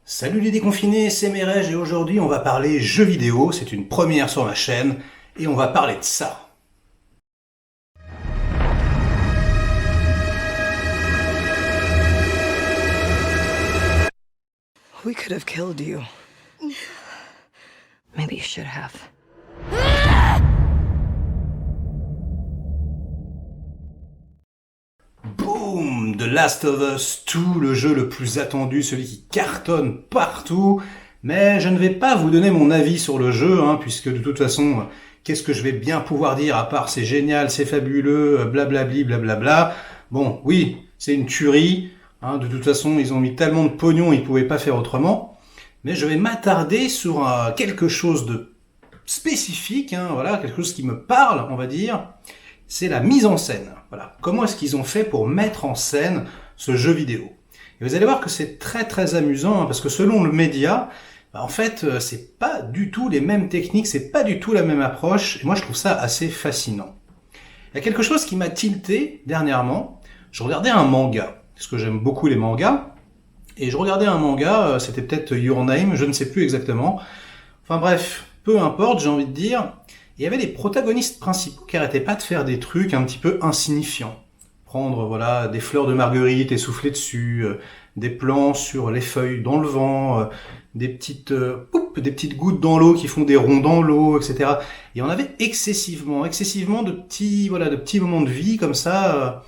Salut les déconfinés, c'est Merej et aujourd'hui on va parler jeux vidéo, c'est une première sur ma chaîne et on va parler de ça. We could have killed you. Maybe you should have. Boum! The Last of Us 2, le jeu le plus attendu, celui qui cartonne partout. Mais je ne vais pas vous donner mon avis sur le jeu, puisque de toute façon, qu'est-ce que je vais bien pouvoir dire à part c'est génial, c'est fabuleux, blablabli, blablabla. Bon, oui, c'est une tuerie. De toute façon, ils ont mis tellement de pognon, ils pouvaient pas faire autrement. Mais je vais m'attarder sur quelque chose de spécifique, quelque chose qui me parle, on va dire. C'est la mise en scène. Voilà. Comment est-ce qu'ils ont fait pour mettre en scène ce jeu vidéo? Et vous allez voir que c'est très très amusant, parce que selon le média, en fait, c'est pas du tout les mêmes techniques, c'est pas du tout la même approche, et moi je trouve ça assez fascinant. Il y a quelque chose qui m'a tilté dernièrement. Je regardais un manga, parce que j'aime beaucoup les mangas, et je regardais un manga, c'était peut-être Your Name, je ne sais plus exactement. Enfin bref, peu importe, j'ai envie de dire. Il y avait des protagonistes principaux qui arrêtaient pas de faire des trucs un petit peu insignifiants. Prendre des fleurs de marguerite et souffler dessus, des plans sur les feuilles dans le vent, des petites gouttes dans l'eau qui font des ronds dans l'eau, etc. Et on avait excessivement de petits moments de vie comme ça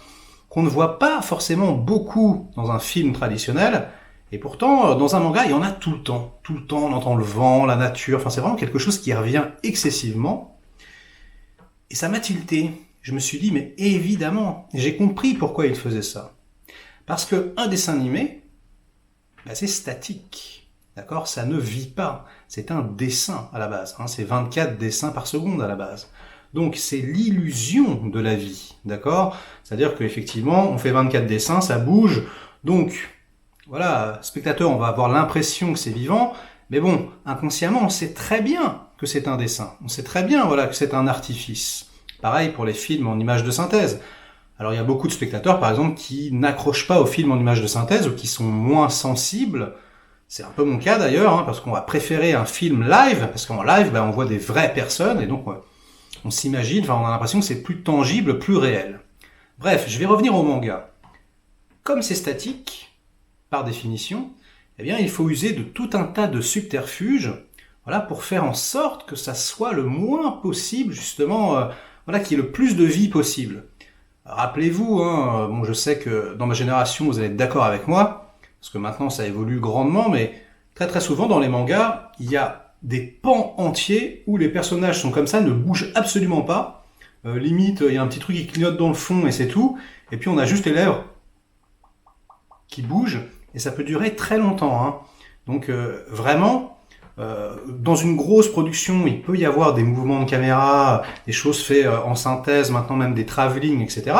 qu'on ne voit pas forcément beaucoup dans un film traditionnel. Et pourtant, dans un manga, il y en a tout le temps. Tout le temps, on entend le vent, la nature. Enfin, c'est vraiment quelque chose qui revient excessivement. Et ça m'a tilté. Je me suis dit, mais évidemment, j'ai compris pourquoi il faisait ça. Parce que un dessin animé, c'est statique. D'accord? Ça ne vit pas. C'est un dessin à la base. C'est 24 dessins par seconde à la base. Donc c'est l'illusion de la vie. D'accord? C'est-à-dire qu'effectivement, on fait 24 dessins, ça bouge. Donc, voilà, spectateur, on va avoir l'impression que c'est vivant. Mais bon, inconsciemment, on sait très bien que c'est un dessin. On sait très bien, que c'est un artifice. Pareil pour les films en images de synthèse. Alors il y a beaucoup de spectateurs, par exemple, qui n'accrochent pas aux films en images de synthèse ou qui sont moins sensibles. C'est un peu mon cas d'ailleurs, parce qu'on va préférer un film live, parce qu'en live, on voit des vraies personnes, et donc on s'imagine, on a l'impression que c'est plus tangible, plus réel. Bref, je vais revenir au manga. Comme c'est statique, par définition, il faut user de tout un tas de subterfuges, pour faire en sorte que ça soit le moins possible, justement, qu'il y ait le plus de vie possible. Rappelez-vous, je sais que dans ma génération, vous allez être d'accord avec moi, parce que maintenant ça évolue grandement, mais très très souvent dans les mangas, il y a des pans entiers où les personnages sont comme ça, ne bougent absolument pas. Limite, il y a un petit truc qui clignote dans le fond et c'est tout. Et puis on a juste les lèvres qui bougent, et ça peut durer très longtemps. Donc vraiment, dans une grosse production, il peut y avoir des mouvements de caméra, des choses faites en synthèse, maintenant même des travelling, etc.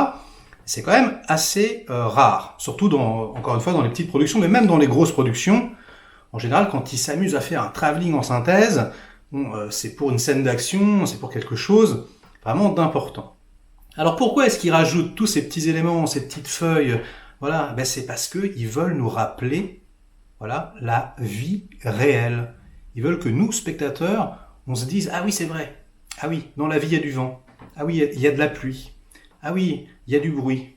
C'est quand même assez rare, surtout encore une fois dans les petites productions, mais même dans les grosses productions. En général, quand ils s'amusent à faire un travelling en synthèse, c'est pour une scène d'action, c'est pour quelque chose vraiment d'important. Alors pourquoi est-ce qu'ils rajoutent tous ces petits éléments, ces petites feuilles? C'est parce qu'ils veulent nous rappeler la vie réelle. Ils veulent que nous, spectateurs, on se dise « Ah oui, c'est vrai. Ah oui, dans la vie, il y a du vent. Ah oui, il y a de la pluie. Ah oui, il y a du bruit. »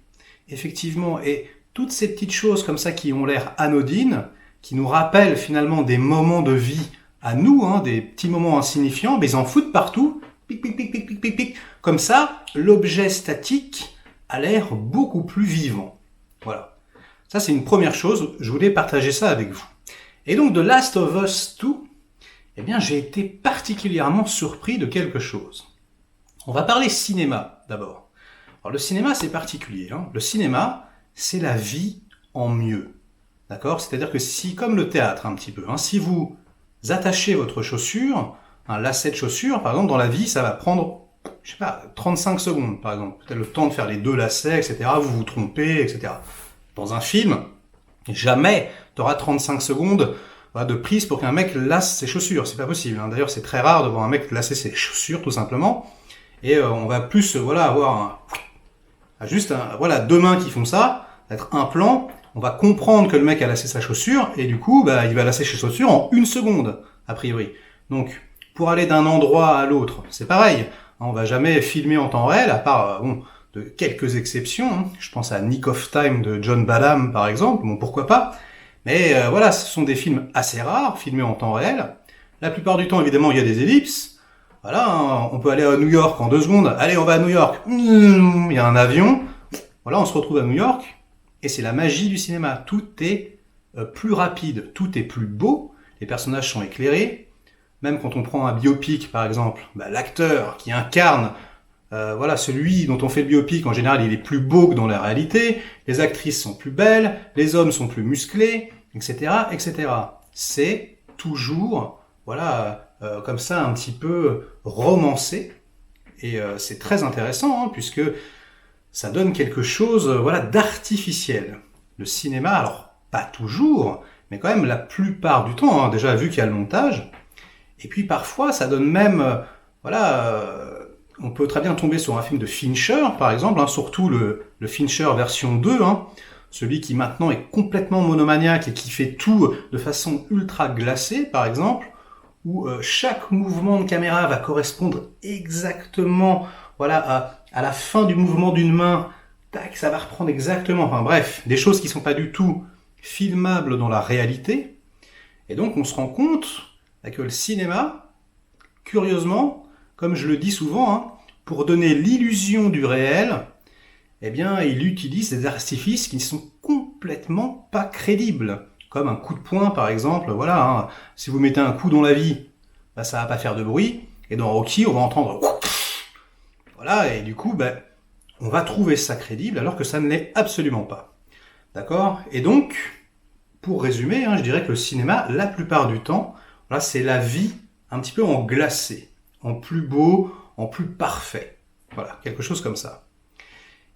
Effectivement, et toutes ces petites choses comme ça qui ont l'air anodines, qui nous rappellent finalement des moments de vie à nous, des petits moments insignifiants, ils en foutent partout. Pic, pic, pic, pic, pic, pic, pic. Comme ça, l'objet statique a l'air beaucoup plus vivant. Voilà. Ça, c'est une première chose. Je voulais partager ça avec vous. Et donc, The Last of Us 2, j'ai été particulièrement surpris de quelque chose. On va parler cinéma, d'abord. Alors, le cinéma, c'est particulier. Le cinéma, c'est la vie en mieux. D'accord? C'est-à-dire que si, comme le théâtre un petit peu, si vous attachez votre chaussure, un lacet de chaussure, par exemple, dans la vie, ça va prendre, 35 secondes, par exemple. Peut-être le temps de faire les 2 lacets, etc. Vous vous trompez, etc. Dans un film, jamais tu auras 35 secondes de prise pour qu'un mec lasse ses chaussures. C'est pas possible. D'ailleurs, c'est très rare de voir un mec lasser ses chaussures, tout simplement. Et on va plus avoir deux mains qui font ça, être un plan, on va comprendre que le mec a lacé sa chaussure, et du coup, bah, il va lasser sa chaussure en 1 seconde, a priori. Donc, pour aller d'un endroit à l'autre, c'est pareil. On va jamais filmer en temps réel, à part, de quelques exceptions. Je pense à Nick of Time de John Badham, par exemple. Bon, pourquoi pas. Mais voilà, ce sont des films assez rares, filmés en temps réel. La plupart du temps, évidemment, il y a des ellipses. Voilà, hein, on peut aller à New York en 2 secondes. Allez, on va à New York. Il y a un avion. Voilà, on se retrouve à New York. Et c'est la magie du cinéma. Tout est plus rapide, tout est plus beau. Les personnages sont éclairés. Même quand on prend un biopic, par exemple, bah, l'acteur qui incarne voilà, celui dont on fait le biopic, en général, il est plus beau que dans la réalité. Les actrices sont plus belles, les hommes sont plus musclés, etc., etc. C'est toujours, voilà, comme ça, un petit peu romancé. Et c'est très intéressant, hein, puisque ça donne quelque chose, voilà, d'artificiel. Le cinéma, alors pas toujours, mais quand même la plupart du temps, hein, déjà vu qu'il y a le montage. Et puis parfois, ça donne même, voilà, on peut très bien tomber sur un film de Fincher, par exemple, hein, surtout le Fincher version 2, hein, celui qui maintenant est complètement monomaniaque et qui fait tout de façon ultra glacée, par exemple, où chaque mouvement de caméra va correspondre exactement, voilà, à la fin du mouvement d'une main, tac, ça va reprendre exactement, enfin bref, des choses qui sont pas du tout filmables dans la réalité. Et donc on se rend compte que le cinéma, curieusement, comme je le dis souvent, hein, pour donner l'illusion du réel, eh bien, il utilise des artifices qui ne sont complètement pas crédibles. Comme un coup de poing, par exemple, voilà, hein, si vous mettez un coup dans la vie, bah, ça va pas faire de bruit, et dans Rocky, on va entendre voilà, et du coup, bah, on va trouver ça crédible, alors que ça ne l'est absolument pas. D'accord? Et donc, pour résumer, hein, je dirais que le cinéma, la plupart du temps, voilà, c'est la vie un petit peu en glacé, en plus beau, en plus parfait. Voilà, quelque chose comme ça.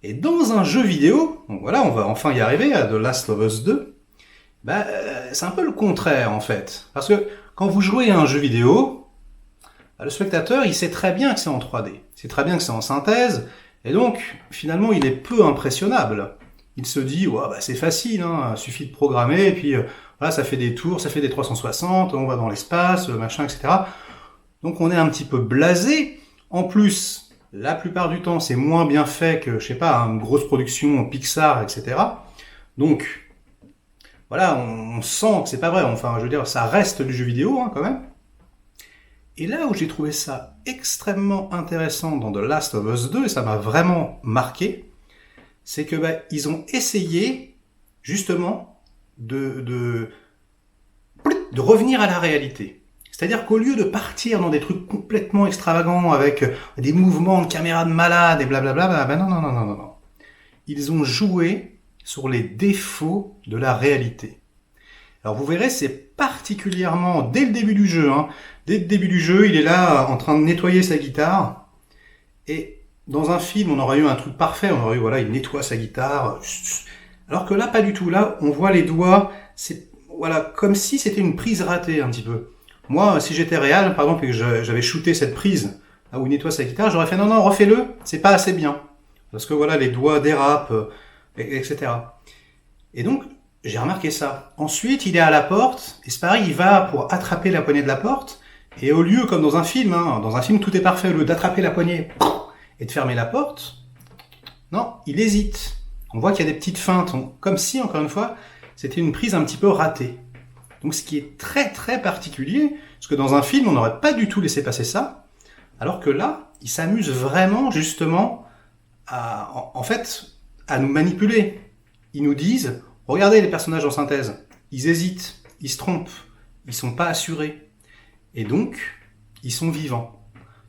Et dans un jeu vidéo, donc voilà, on va enfin y arriver à The Last of Us 2, bah, c'est un peu le contraire en fait. Parce que quand vous jouez à un jeu vidéo, bah, le spectateur, il sait très bien que c'est en 3D, il sait très bien que c'est en synthèse, et donc finalement il est peu impressionnable. Il se dit, ouais, bah, c'est facile, hein, il suffit de programmer, et puis voilà, ça fait des tours, ça fait des 360, on va dans l'espace, machin, etc. Donc on est un petit peu blasé. En plus, la plupart du temps, c'est moins bien fait que, je sais pas, une grosse production Pixar, etc. Donc, voilà, on sent que c'est pas vrai. Enfin, je veux dire, ça reste du jeu vidéo, hein, quand même. Et là où j'ai trouvé ça extrêmement intéressant dans The Last of Us 2, et ça m'a vraiment marqué, c'est que bah, ils ont essayé, justement, de revenir à la réalité. C'est-à-dire qu'au lieu de partir dans des trucs complètement extravagants avec des mouvements de caméra de malade et blablabla, ben non. Ils ont joué sur les défauts de la réalité. Alors vous verrez, c'est particulièrement dès le début du jeu. Hein, dès le début du jeu, il est là en train de nettoyer sa guitare. Et dans un film, on aurait eu un truc parfait. On aurait eu, voilà, il nettoie sa guitare. Alors que là, pas du tout. Là, on voit les doigts. C'est voilà, comme si c'était une prise ratée un petit peu. Moi, si j'étais réal, par exemple, et que j'avais shooté cette prise là où il nettoie sa guitare, j'aurais fait non, refais-le, c'est pas assez bien. Parce que voilà, les doigts dérapent, etc. Et donc, j'ai remarqué ça. Ensuite, il est à la porte, et c'est pareil, il va pour attraper la poignée de la porte, et au lieu, comme dans un film, hein, dans un film tout est parfait, au lieu d'attraper la poignée et de fermer la porte, non, il hésite. On voit qu'il y a des petites feintes, comme si, encore une fois, c'était une prise un petit peu ratée. Donc ce qui est très très particulier, parce que dans un film, on n'aurait pas du tout laissé passer ça, alors que là, ils s'amusent vraiment justement en fait, à nous manipuler. Ils nous disent, regardez les personnages en synthèse, ils hésitent, ils se trompent, ils sont pas assurés. Et donc, ils sont vivants.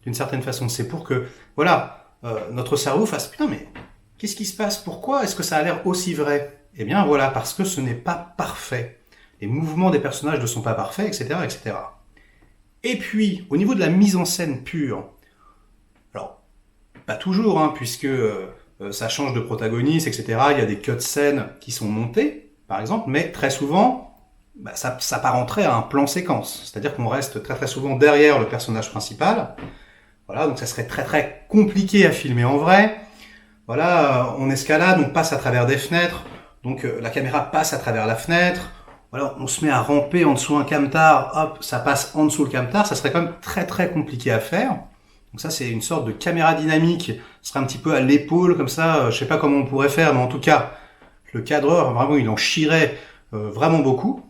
D'une certaine façon, c'est pour que, voilà, notre cerveau fasse, putain mais, qu'est-ce qui se passe? Pourquoi est-ce que ça a l'air aussi vrai? Eh bien voilà, parce que ce n'est pas parfait. Les mouvements des personnages ne sont pas parfaits, etc., etc. Et puis, au niveau de la mise en scène pure, alors, pas toujours, hein, puisque ça change de protagoniste, etc., il y a des cuts scènes qui sont montés, par exemple, mais très souvent, bah, ça s'apparenterait à un plan séquence, c'est-à-dire qu'on reste très très souvent derrière le personnage principal, voilà, donc ça serait très très compliqué à filmer en vrai, voilà, on escalade, on passe à travers des fenêtres, Donc la caméra passe à travers la fenêtre, voilà, on se met à ramper en dessous un camtar, hop, ça passe en dessous le camtar, ça serait quand même très très compliqué à faire. Donc ça c'est une sorte de caméra dynamique, ce serait un petit peu à l'épaule comme ça, je sais pas comment on pourrait faire, mais en tout cas, le cadreur, vraiment il en chierait vraiment beaucoup.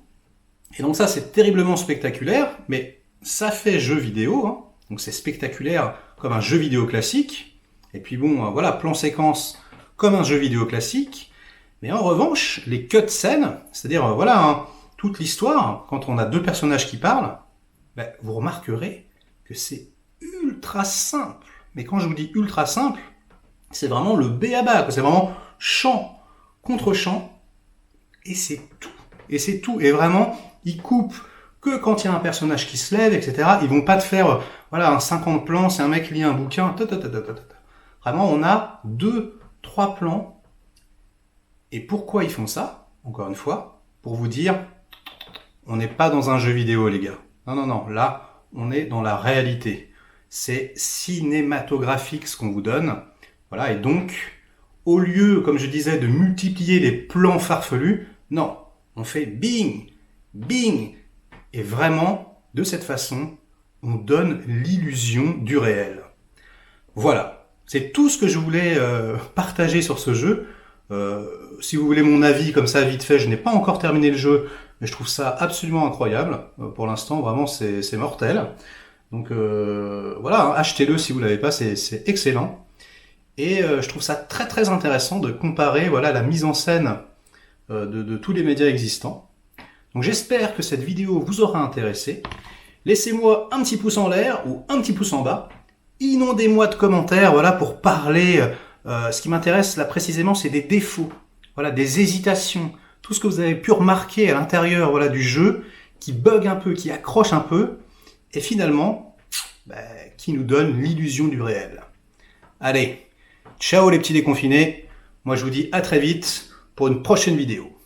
Et donc ça c'est terriblement spectaculaire, mais ça fait jeu vidéo, hein. Donc c'est spectaculaire comme un jeu vidéo classique. Et puis bon, voilà, plan séquence comme un jeu vidéo classique. Mais en revanche, les cutscenes, c'est-à-dire voilà, hein, toute l'histoire, quand on a deux personnages qui parlent, ben, vous remarquerez que c'est ultra simple. Mais quand je vous dis ultra simple, c'est vraiment le b.a.-ba, c'est vraiment chant contre chant, et c'est tout. Et c'est tout. Et vraiment, ils coupent que quand il y a un personnage qui se lève, etc. Ils vont pas te faire, voilà, un 50 plans, c'est un mec qui lit un bouquin, Vraiment, on a 2-3 plans. Et pourquoi ils font ça? Encore une fois, pour vous dire, on n'est pas dans un jeu vidéo, les gars. Non, non, non. Là, on est dans la réalité. C'est cinématographique ce qu'on vous donne. Voilà. Et donc, au lieu, comme je disais, de multiplier les plans farfelus, non. On fait bing, bing. Et vraiment, de cette façon, on donne l'illusion du réel. Voilà. C'est tout ce que je voulais partager sur ce jeu. Si vous voulez mon avis comme ça vite fait, je n'ai pas encore terminé le jeu, mais je trouve ça absolument incroyable. Pour l'instant, vraiment, c'est mortel. Donc voilà, hein, achetez-le si vous l'avez pas, c'est excellent. Et je trouve ça très très intéressant de comparer voilà la mise en scène de tous les médias existants. Donc j'espère que cette vidéo vous aura intéressé. Laissez-moi un petit pouce en l'air ou un petit pouce en bas. Inondez-moi de commentaires, voilà, pour parler. Ce qui m'intéresse là précisément, c'est des défauts, voilà, des hésitations, tout ce que vous avez pu remarquer à l'intérieur, voilà, du jeu, qui bug un peu, qui accroche un peu, et finalement, qui nous donne l'illusion du réel. Allez, ciao les petits déconfinés. Moi je vous dis à très vite pour une prochaine vidéo.